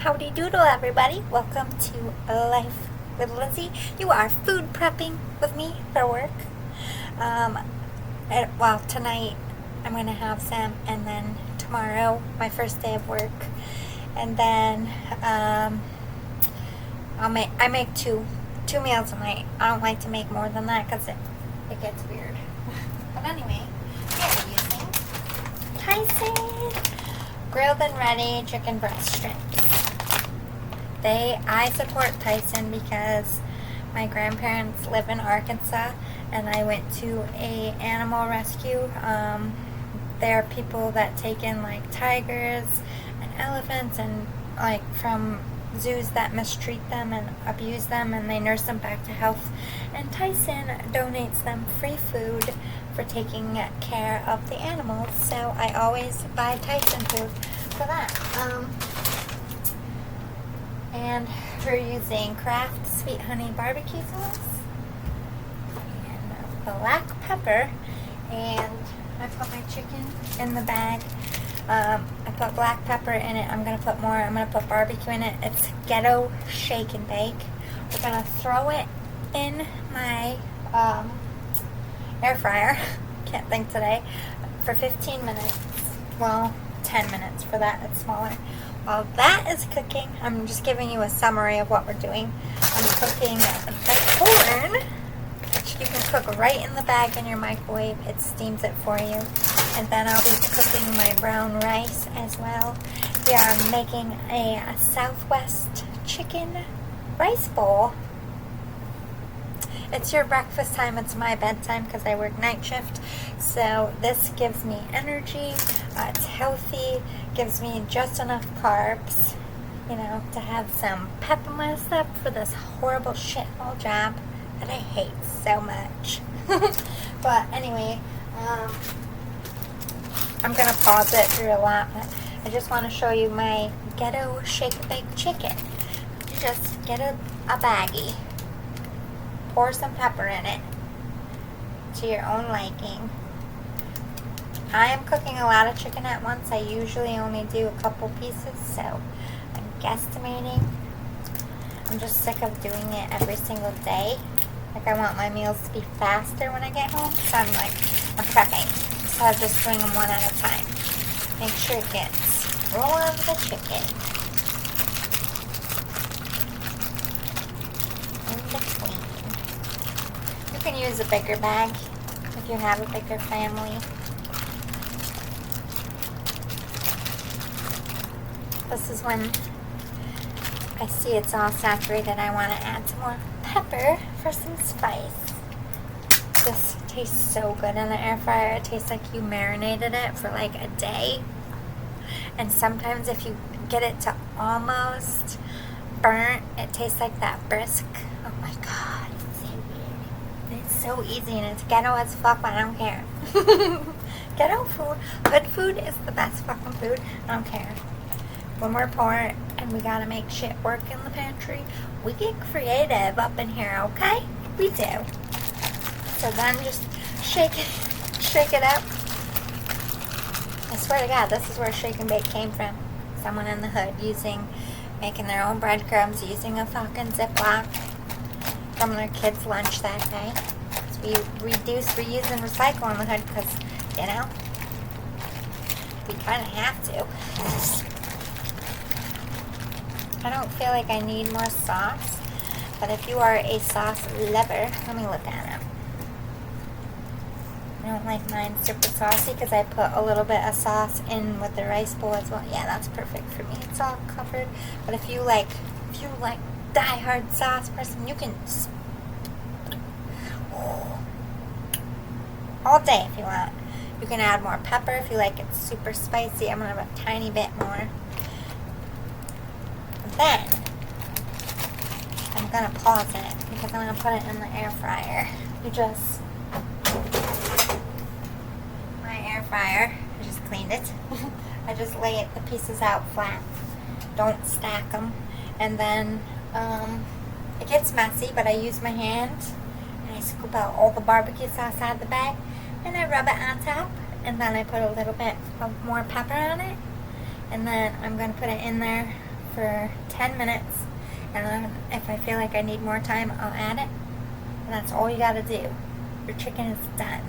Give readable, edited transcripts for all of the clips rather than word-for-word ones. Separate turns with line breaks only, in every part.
Howdy doodle, everybody. Welcome to Life with Lizzy. You are food prepping with me for work. Well, tonight I'm going to have some, and then tomorrow, my first day of work. And then I make two meals a night. I don't like to make more than that because it gets weird. But anyway, we're using Tyson grilled and ready chicken breast strips. I support Tyson because my grandparents live in Arkansas, and I went to a animal rescue. There are people that take in like tigers and elephants and like from zoos that mistreat them and abuse them, and they nurse them back to health. And Tyson donates them free food for taking care of the animals. So I always buy Tyson food for that. And we're using Kraft Sweet Honey Barbecue Sauce and black pepper. And I put my chicken in the bag. I put black pepper in it. I'm going to put more. I'm going to put barbecue in it. It's ghetto shake and bake. We're going to throw it in my air fryer. Can't think today. For 15 minutes. Well, 10 minutes for that. It's smaller. While that is cooking, I'm just giving you a summary of what we're doing. I'm cooking the corn, which you can cook right in the bag in your microwave. It steams it for you. And then I'll be cooking my brown rice as well. We are making a Southwest chicken rice bowl. It's your breakfast time. It's my bedtime because I work night shift. So this gives me energy. It's healthy. Gives me just enough carbs, you know, to have some pep in my step for this horrible shithole job that I hate so much. But anyway, I'm going to pause it through a lot, but I just want to show you my ghetto shake and bake chicken. You just get a baggie. Pour some pepper in it to your own liking. I am cooking a lot of chicken at once. I usually only do a couple pieces, so I'm guesstimating. I'm just sick of doing it every single day. Like, I want my meals to be faster when I get home, so I'm prepping instead of just doing them one at a time. Make sure it gets all of the chicken in between. You can use a bigger bag if you have a bigger family. This is when I see it's all saturated. I want to add some more pepper for some spice. This tastes so good in the air fryer. It tastes like you marinated it for like a day. And sometimes if you get it to almost burnt, it tastes like that brisk. Oh my god, it's so good. It's so easy and it's ghetto as fuck, but I don't care. Ghetto food, good food is the best fucking food. I don't care. When we're poor and we gotta make shit work in the pantry, we get creative up in here, okay? We do. So then just shake it up. I swear to God, this is where shake and bake came from. Someone in the hood making their own breadcrumbs using a fucking Ziploc from their kids' lunch that day. So we reduce, reuse, and recycle in the hood because, you know, we kind of have to. I don't feel like I need more sauce, but if you are a sauce lover, let me look at it. I don't like mine super saucy because I put a little bit of sauce in with the rice bowl as well. Yeah, that's perfect for me. It's all covered. But if you like die-hard sauce person, you can all day if you want. You can add more pepper if you like it super spicy. I'm gonna have a tiny bit more. Then I'm gonna pause it because I'm gonna put it in the air fryer. My air fryer, I just cleaned it. I just lay the pieces out flat. Don't stack them. And then it gets messy, but I use my hand and I scoop out all the barbecue sauce out of the bag and I rub it on top. And then I put a little bit of more pepper on it. And then I'm gonna put it in there for 10 minutes, and then if I feel like I need more time, I'll add it. And that's all you gotta do. Your chicken is done.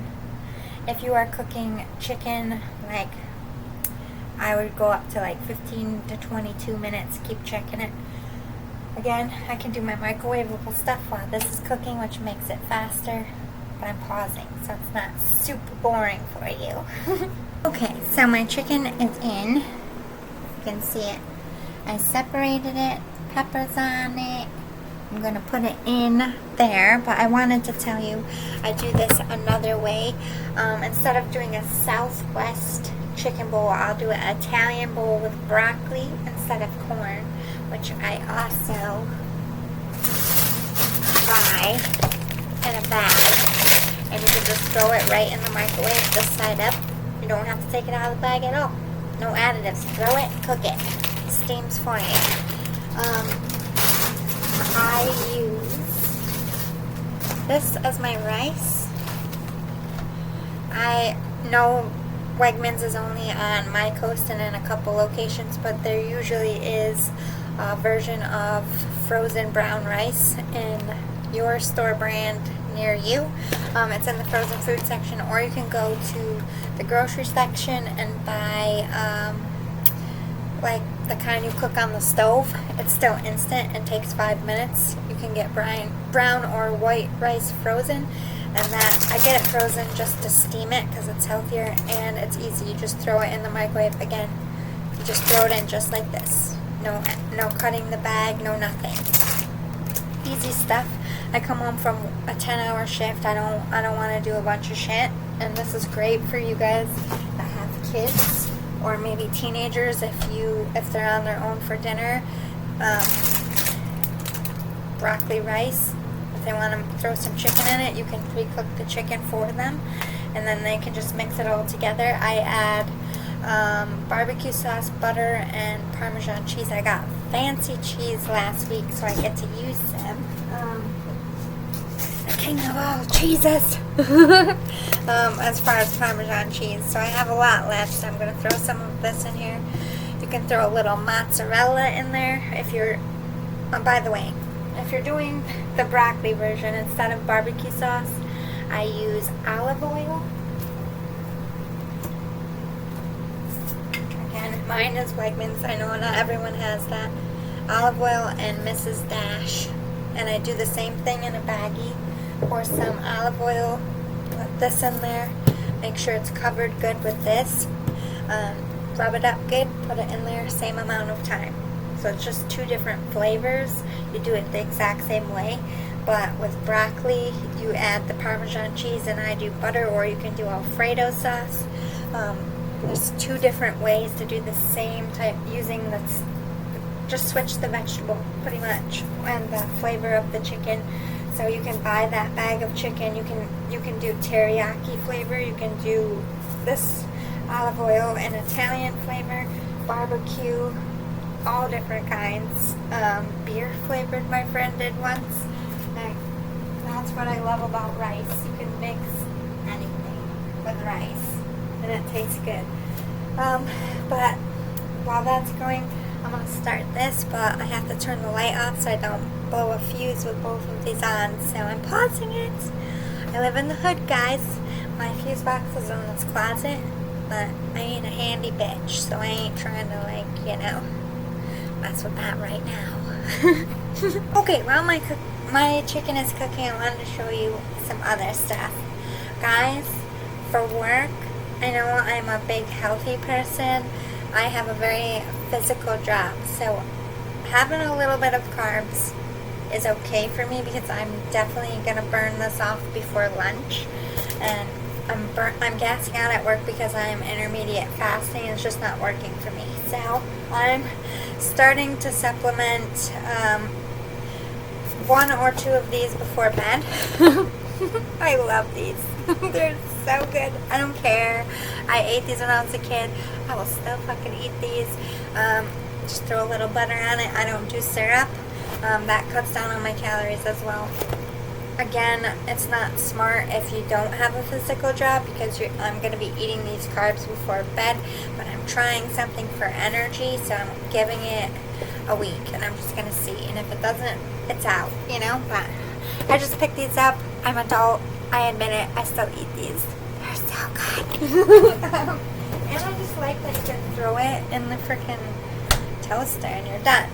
If you are cooking chicken, like, I would go up to like 15 to 22 minutes, keep checking it. Again, I can do my microwavable stuff while this is cooking, which makes it faster, but I'm pausing, so it's not super boring for you. Okay, so my chicken is in. You can see it. I separated it, peppers on it. I'm going to put it in there, but I wanted to tell you I do this another way. Instead of doing a Southwest chicken bowl, I'll do an Italian bowl with broccoli instead of corn, which I also buy in a bag. And you can just throw it right in the microwave, this side up. You don't have to take it out of the bag at all. No additives. Throw it, cook it. Steams for you. I use this as my rice. I know Wegmans is only on my coast and in a couple locations, but there usually is a version of frozen brown rice in your store brand near you. It's in the frozen food section, or you can go to the grocery section and buy like the kind you cook on the stove. It's still instant and takes 5 minutes. You can get brown or white rice frozen, and that I get it frozen just to steam it because it's healthier and it's easy. You just throw it in the microwave. Again, you just throw it in just like this. No cutting the bag, no nothing. Easy stuff. I come home from a 10-hour shift. I don't want to do a bunch of shit, and this is great for you guys that have kids or maybe teenagers if they're on their own for dinner. Broccoli rice. If they want to throw some chicken in it, you can pre-cook the chicken for them, and then they can just mix it all together. I add barbecue sauce, butter, and Parmesan cheese. I got fancy cheese last week, so I get to use them. The king of all cheeses. As far as Parmesan cheese. So I have a lot left, so I'm going to throw some of this in here. You can throw a little mozzarella in there if you're, by the way, if you're doing the broccoli version instead of barbecue sauce, I use olive oil. Again, mine is Wegmans. I know not everyone has that. Olive oil and Mrs. Dash. And I do the same thing in a baggie. Pour some olive oil, put this in there, make sure it's covered good with this, rub it up good, put it in there, same amount of time. So it's just two different flavors. You do it the exact same way, but with broccoli you add the Parmesan cheese, and I do butter, or you can do Alfredo sauce. There's two different ways to do the same type, using the, just switch the vegetable pretty much and the flavor of the chicken. So you can buy that bag of chicken. You can do teriyaki flavor. You can do this olive oil and Italian flavor, barbecue, all different kinds. Beer flavored, my friend did once. That's what I love about rice. You can mix anything with rice, and it tastes good. But while that's going, I'm going to start this, but I have to turn the light off so I don't blow a fuse with both of these on, so I'm pausing it. I live in the hood, guys. My fuse box is in this closet, but I ain't a handy bitch, so I ain't trying to, like, you know, mess with that right now. Okay, while my chicken is cooking, I wanted to show you some other stuff. Guys, for work, I know I'm a big healthy person. I have a very physical job, so having a little bit of carbs is okay for me because I'm definitely gonna burn this off before lunch, and I'm gassing out at work because I'm intermediate fasting. It's just not working for me, so I'm starting to supplement one or two of these before bed. I love these. They're so good. I don't care. I ate these when I was a kid. I will still fucking eat these. Just throw a little butter on it. I don't do syrup. That cuts down on my calories as well. Again, it's not smart if you don't have a physical job because I'm going to be eating these carbs before bed, but I'm trying something for energy, so I'm giving it a week, and I'm just gonna see. And if it doesn't, it's out, you know. But I just picked these up. I'm adult. I admit it. I still eat these. They're so good. And I just like that you can throw it in the freaking toaster and you're done.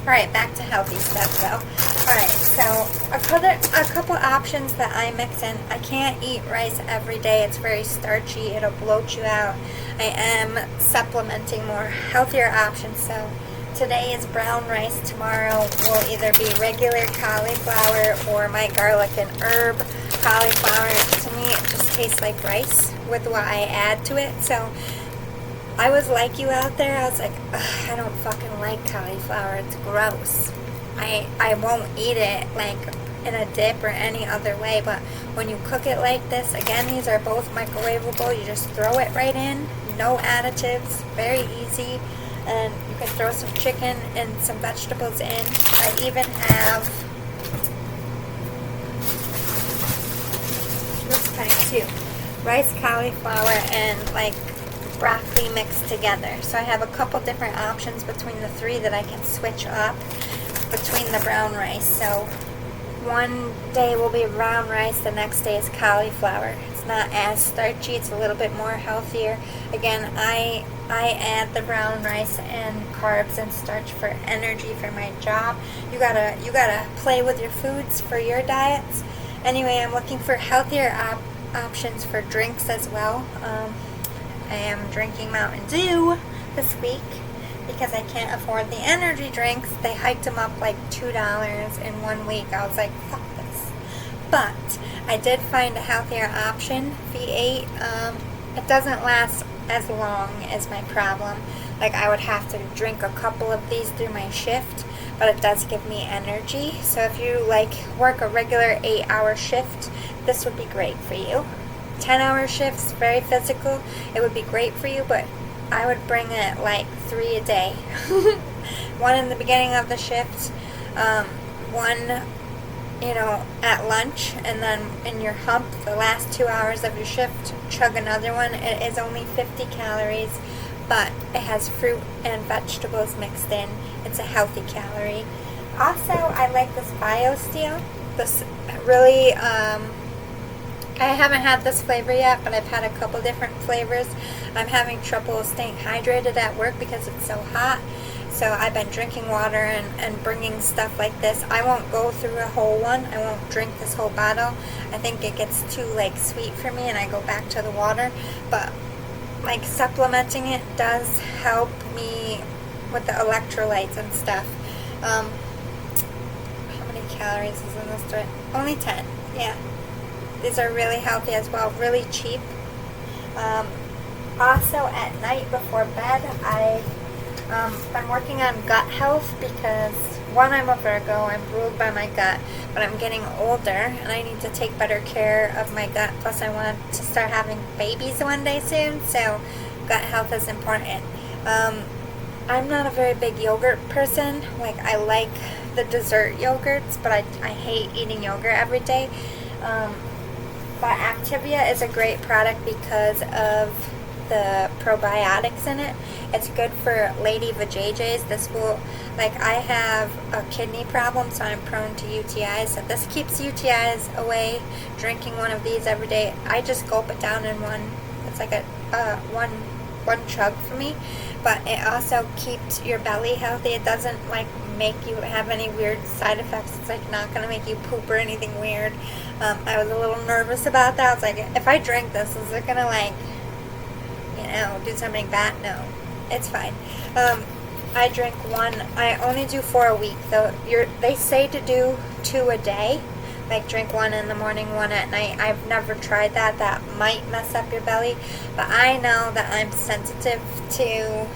Alright, back to healthy stuff though. Alright, so a couple options that I mix in. I can't eat rice every day. It's very starchy. It'll bloat you out. I am supplementing more healthier options. So today is brown rice. Tomorrow will either be regular cauliflower or my garlic and herb cauliflower. To me, it just tastes like rice with what I add to it. So I was like you out there. I was like, I don't fucking like cauliflower. It's gross. I won't eat it like in a dip or any other way. But when you cook it like this, again, these are both microwavable. You just throw it right in. No additives. Very easy. And you can throw some chicken and some vegetables in. I even have this kind too. Rice, cauliflower, and like broccoli mixed together. So I have a couple different options between the three that I can switch up between the brown rice. So one day will be brown rice, the next day is cauliflower. It's not as starchy, it's a little bit more healthier. Again, I add the brown rice and carbs and starch for energy for my job. You gotta play with your foods for your diets. Anyway, I'm looking for healthier options for drinks as well. I am drinking Mountain Dew this week because I can't afford the energy drinks. They hiked them up like $2 in 1 week. I was like, fuck this. But I did find a healthier option, V8. It doesn't last as long as my problem. Like I would have to drink a couple of these through my shift, but it does give me energy. So if you like work a regular 8-hour shift, this would be great for you. 10-hour shifts, very physical, it would be great for you, but I would bring it like 3 a day. One in the beginning of the shift, one, you know, at lunch, and then in your hump, the last 2 hours of your shift, chug another one. It is only 50 calories, but it has fruit and vegetables mixed in. It's a healthy calorie. Also, I like this BioSteel. This really, I haven't had this flavor yet, but I've had a couple different flavors. I'm having trouble staying hydrated at work because it's so hot. So I've been drinking water and bringing stuff like this. I won't go through a whole one. I won't drink this whole bottle. I think it gets too like sweet for me and I go back to the water. But like supplementing it does help me with the electrolytes and stuff. How many calories is in this drink? Only 10. Yeah. These are really healthy as well, really cheap. Also, at night before bed, I'm working on gut health because, one, I'm a Virgo, I'm ruled by my gut, but I'm getting older and I need to take better care of my gut. Plus, I want to start having babies one day soon, so gut health is important. I'm not a very big yogurt person. Like, I like the dessert yogurts, but I hate eating yogurt every day. But Activia is a great product because of the probiotics in it. It's good for lady vajayjays. This will, like, I have a kidney problem, so I'm prone to UTIs. So this keeps UTIs away. Drinking one of these every day, I just gulp it down in one. It's like a one chug for me. But it also keeps your belly healthy. It doesn't like make you have any weird side effects. It's like not gonna make you poop or anything weird. I was a little nervous about that. I was like, if I drink this, is it gonna like, you know, do something bad? No, it's fine. I drink one. I only do 4 a week though. They say to do 2 a day. Like drink one in the morning, one at night. I've never tried that. That might mess up your belly. But I know that I'm sensitive to...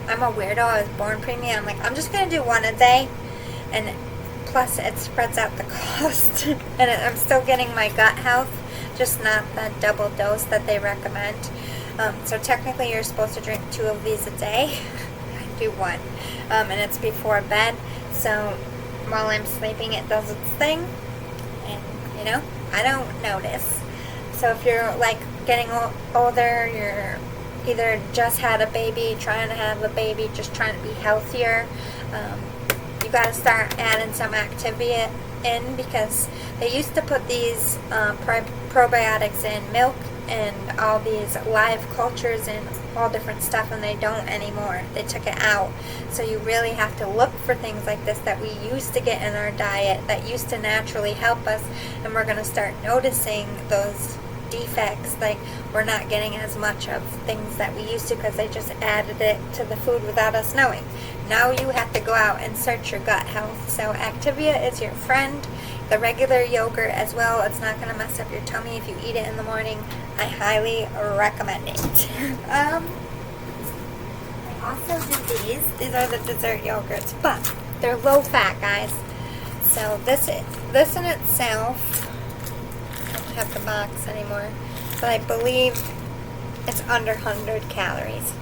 I'm a weirdo. I was born preemie. I'm like, I'm just going to do 1 a day. And plus it spreads out the cost. And I'm still getting my gut health. Just not that double dose that they recommend. So technically you're supposed to drink 2 of these a day. I do 1. And it's before bed. So... while I'm sleeping, it does its thing, and, you know, I don't notice. So if you're, like, getting older, either just had a baby, trying to have a baby, just trying to be healthier, you got to start adding some Activia in, because they used to put these probiotics in milk and all these live cultures and all different stuff, and they don't anymore. They took it out. So you really have to look for things like this that we used to get in our diet that used to naturally help us, and we're going to start noticing those defects, like we're not getting as much of things that we used to because they just added it to the food without us knowing. Now you have to go out and search your gut health. So Activia is your friend. The regular yogurt as well, it's not going to mess up your tummy if you eat it in the morning. I highly recommend it. I also do these. These are the dessert yogurts, but they're low fat, guys. So this in itself, I don't have the box anymore, but I believe it's under 100 calories.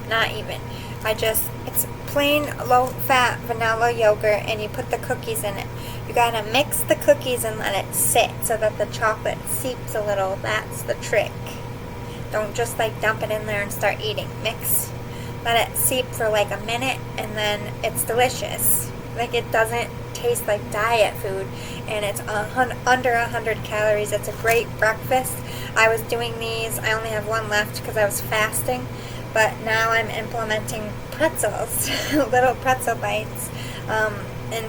Not even. It's plain low-fat vanilla yogurt, and you put the cookies in it. You gotta mix the cookies and let it sit so that the chocolate seeps a little. That's the trick. Don't just like dump it in there and start eating. Mix. Let it seep for like a minute, and then it's delicious. Like, it doesn't taste like diet food, and it's under 100 calories. It's a great breakfast. I was doing these. I only have one left because I was fasting. But now I'm implementing pretzels, little pretzel bites, in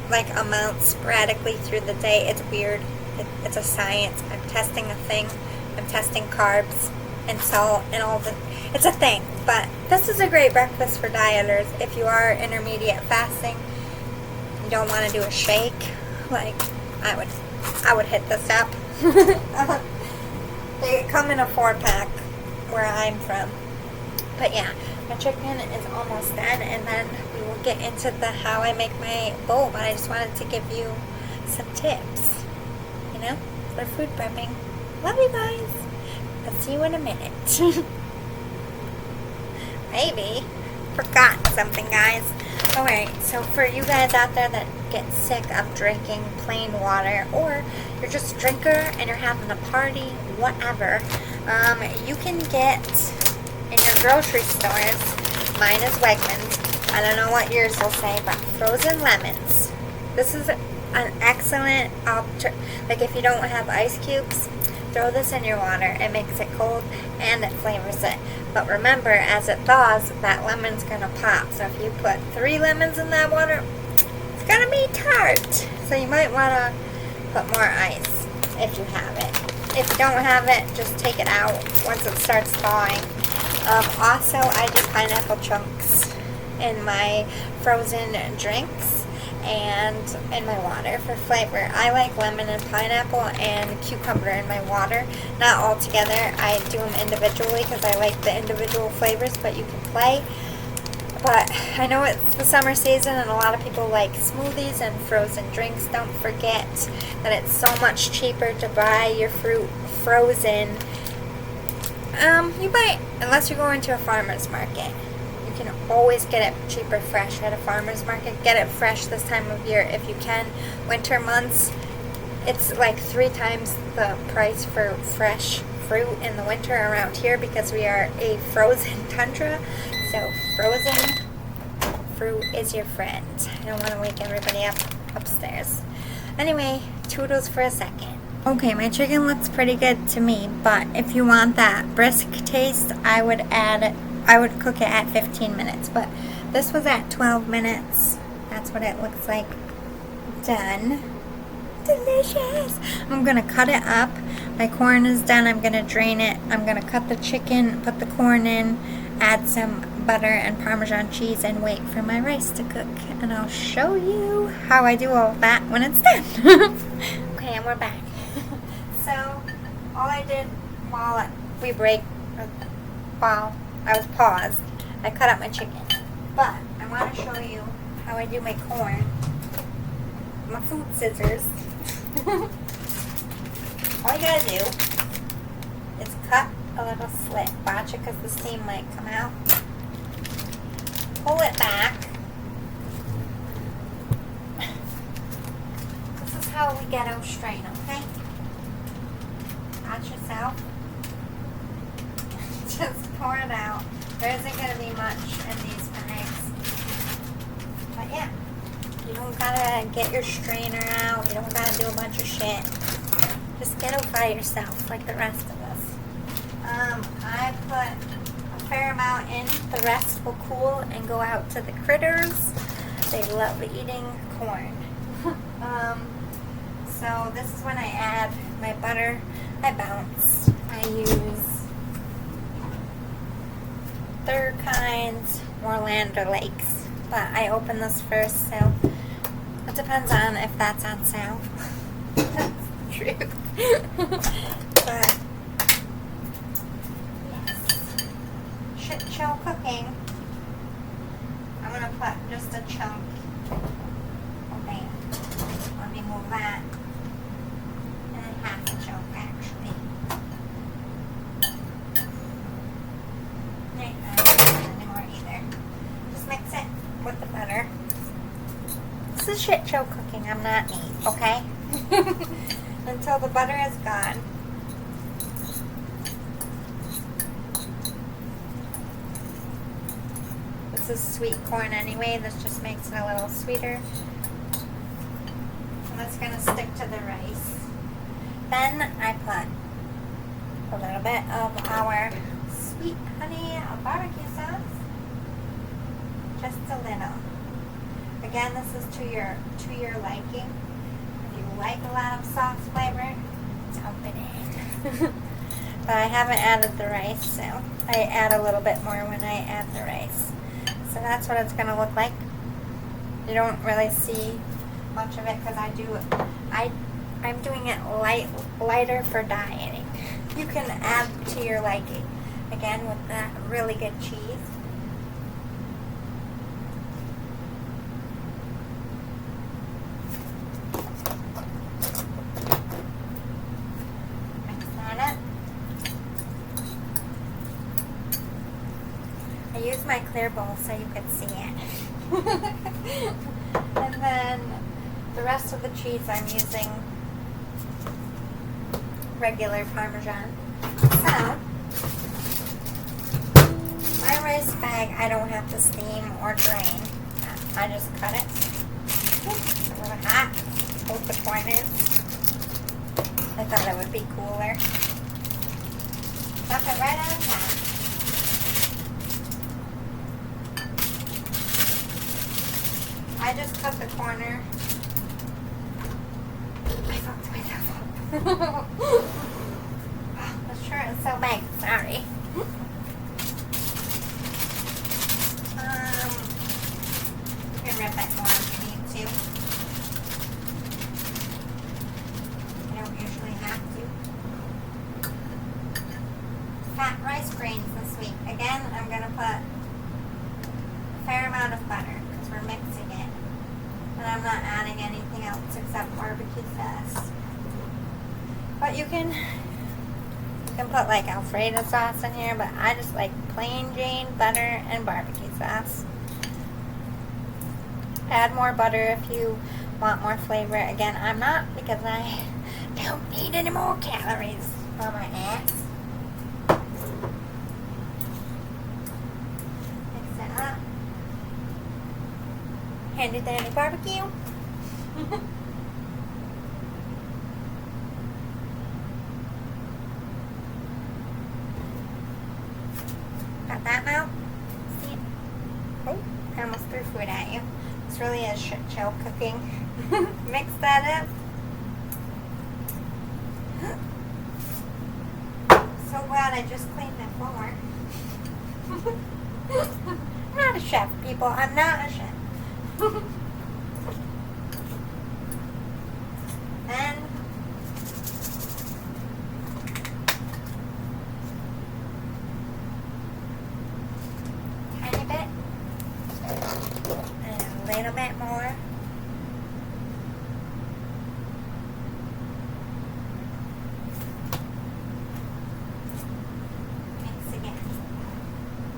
like amounts sporadically through the day. It's weird. It's a science. I'm testing a thing. I'm testing carbs and salt and all the. It's a thing. But this is a great breakfast for dieters. If you are intermediate fasting, you don't want to do a shake. Like I would hit this up. They come in a 4-pack where I'm from. But yeah, my chicken is almost done, and then we will get into how I make my bowl. But I just wanted to give you some tips, for food prepping. Love you guys. I'll see you in a minute. Maybe. Forgot something, guys. Alright, so for you guys out there that get sick of drinking plain water, or you're just a drinker and you're having a party, whatever, you can get in your grocery stores, mine is Wegmans, I don't know what yours will say, but frozen lemons. This is an excellent like if you don't have ice cubes, throw this in your water. It makes it cold and it flavors it. But remember, as it thaws, that lemon's gonna pop. So if you put 3 lemons in that water, it's gonna be tart. So you might wanna put more ice if you have it. If you don't have it, just take it out once it starts thawing. Also, I do pineapple chunks in my frozen drinks and in my water for flavor. I like lemon and pineapple and cucumber in my water. Not all together. I do them individually because I like the individual flavors, but you can play. But I know it's the summer season and a lot of people like smoothies and frozen drinks. Don't forget that it's so much cheaper to buy your fruit frozen. You might, unless you're going to a farmer's market. You can always get it cheaper fresh at a farmer's market. Get it fresh this time of year if you can. Winter months, it's like 3 times the price for fresh fruit in the winter around here because we are a frozen tundra. So frozen fruit is your friend. I don't want to wake everybody up upstairs. Anyway, toodles for a second. Okay, my chicken looks pretty good to me, but if you want that brisk taste, I would cook it at 15 minutes, but this was at 12 minutes. That's what it looks like done. Delicious! I'm gonna cut it up. My corn is done. I'm gonna drain it. I'm gonna cut the chicken, put the corn in, add some butter and Parmesan cheese, and wait for my rice to cook. And I'll show you how I do all that when it's done. Okay, and we're back. So, all I did while I was paused, I cut up my chicken. But I want to show you how I do my corn. My food scissors. All you gotta do is cut a little slit. Watch it because the steam might come out. Pull it back. This is how we ghetto strain, okay? Watch yourself. Just pull pour it out. There isn't going to be much in these bags. But yeah, you don't gotta get your strainer out. You don't gotta do a bunch of shit. Just get it by yourself like the rest of us. I put a fair amount in. The rest will cool and go out to the critters. They love eating corn. So this is when I add my butter. I bounce. I use Third Kind's Orlando Lakes. But I open this first, so it depends on if that's on sale. That's the truth. But yes, shit show cooking. I'm gonna put just a chunk. Okay, let me move that, and then half a chunk actually. I don't put any more either. Just mix it with the butter. This is shit show cooking. I'm not neat, okay? Until the butter is gone. This is sweet corn anyway. This just makes it a little sweeter. And that's going to stick to the rice. Then I put a little bit of our sweet honey barbecue sauce. Just a little. Again, this is to your liking. If you like a lot of sauce flavor, dump it in. But I haven't added the rice, so I add a little bit more when I add the rice. So that's what it's going to look like. You don't really see much of it because I'm doing it lighter for dieting. You can add to your liking. Again, with that really good cheese. I use my clear bowl so you can see it. And then the rest of the cheese I'm using regular Parmesan. So, my rice bag I don't have to steam or drain. I just cut it. It's a little hot. Both the corners. I thought it would be cooler. Dump it right on top. I just cut the corner. I fucked myself up. The shirt is so big. Sorry. You can rip it more if you need to. You don't usually have to. Fat rice grains this week. Again, I'm going to put a fair amount of butter because we're mixing it. And I'm not adding anything else except barbecue sauce. But you can put like Alfredo sauce in here, but I just like plain Jane butter and barbecue sauce. Add more butter if you want more flavor. Again, I'm not because I don't need any more calories on my ass. Mix it up. Handy dandy barbecue. Got that now? See it? Oh, I almost threw food at you. This really is shit show cooking. Mix that up. So glad I just cleaned my floor. I'm not a chef, people. I'm not a chef. Then tiny bit and a little bit more. Mix again.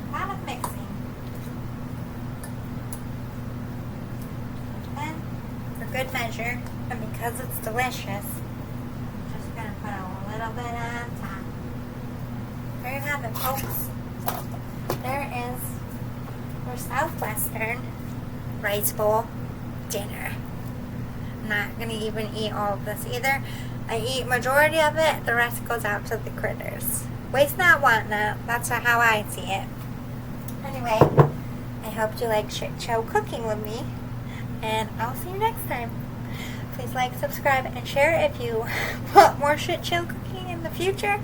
A lot of mixing. Good measure, and because it's delicious, I'm just going to put a little bit on top. There you have it, folks. for Southwestern rice bowl dinner. I'm not going to even eat all of this either. I eat majority of it, the rest goes out to the critters. Waste not, want not. That's how I see it. Anyway, I hope you like shit show cooking with me, and I'll see you next time. Please like, subscribe, and share if you want more shit show cooking in the future.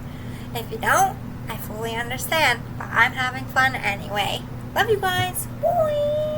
If you don't, I fully understand, but I'm having fun anyway. Love you guys. Bye.